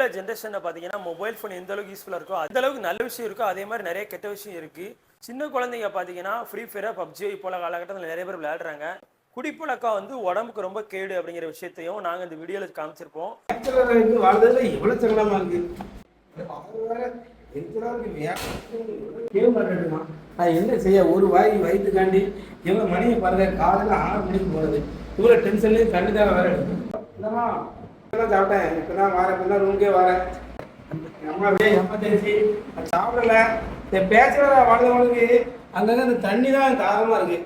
உள்ள ஜென்ரேஷனில் பார்த்தீங்கன்னா மொபைல் ஃபோன் எந்த அளவுக்கு யூஸ்ஃபுல்லாக இருக்கோ அந்த அளவுக்கு நல்ல விஷயம் இருக்கோ அதே மாதிரி நிறைய கெட்ட விஷயம் இருக்குது. சின்ன குழந்தைங்க பார்த்தீங்கன்னா ஃப்ரீ ஃபயரை பப்ஜி போல காலகட்டத்தில் நிறைய பேர் விளையாடுறாங்க. குடிப்பழக்கம் வந்து உடம்புக்கு ரொம்ப கேடு அப்படிங்கிற விஷயத்தையும் நாங்கள் இந்த வீடியோவில் காமிச்சிருப்போம். வாழ்றதுல எவ்வளோ சங்கடமா இருக்கு. அது என்ன செய்ய ஒரு வயிற்றுக்காண்டி எவ்வளோ மணியை பாருங்க, காலையில் 6 மணிக்கு போகிறது. இவ்வளோ டென்ஷன்லேயும் தண்ணி தான் வேற எடுக்கும். சாப்பிட்டேன், இப்போதான் வரேன், இப்போதான் ரூம்கே வரேன். அம்மா தெரிஞ்சு சாப்பிடல. இந்த பேச்சுலர் வாழ்ந்தவங்களுக்கு அங்கங்கே இந்த தண்ணி தான் தாகமாக இருக்கு.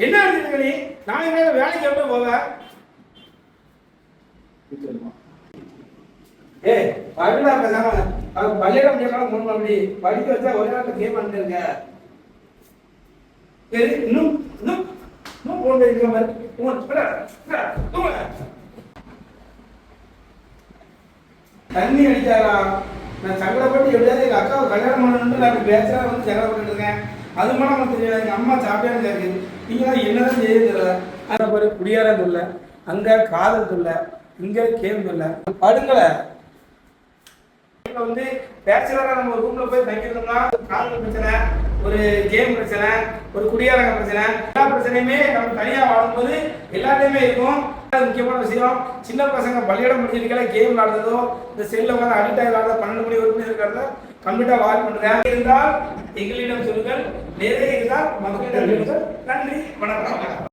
என்ன நாளைக்கு வேலைக்கு எப்படி போவ? பள்ளியிடம் அப்படி படிக்க வச்சா ஒரே நாள் கேம் பண்ணிருக்க. சரி, இன்னும் தண்ணி அடிச்சாரா? நான் சங்கடப்பட்டு எப்படியாவது எங்க அக்காவை கல்யாணம் பண்ணணும்னு நான் பேச்சா வந்து சங்கடப்பட்டு இருக்கேன். அது மட்டும் நமக்கு தெரியாது. எங்க அம்மா சாப்பிட்டான்னு கேட்குது. நீங்க என்னதான் செய்ய தெரியல. அதை பாரு, குடியாரா சொல்ல, அங்க காதல் சொல்ல, இங்க கேம் சொல்ல. படுங்களை வந்து பேச்சுலரா நம்ம ஒரு ரூம்ல போய் தங்கிருந்தோம்னா காதல் பிரச்சனை, ஒரு கேம் பிரச்சனை, ஒரு குடியாரங்க பிரச்சனை, எல்லா பிரச்சனையுமே நம்ம தனியா வாழும்போது எல்லாத்தையுமே இருக்கும். முக்கியமான விஷயம், சின்ன பசங்க பள்ளியிடம் முடிஞ்சிருக்கல கேம் விளாடுறதோ இந்த செல்ல உட்காந்து அடிக்ட் ஆகி விளாடுறத 12 மணி 1 மணி இருக்கிறத கம்ப்ளீட்டா வால் பண்றேன். இருந்தால் எங்களிடம் சொல்லுங்கள், நிறைய இருந்தால் மக்களிடம் சொல்லுங்கள். நன்றி, வணக்கம்.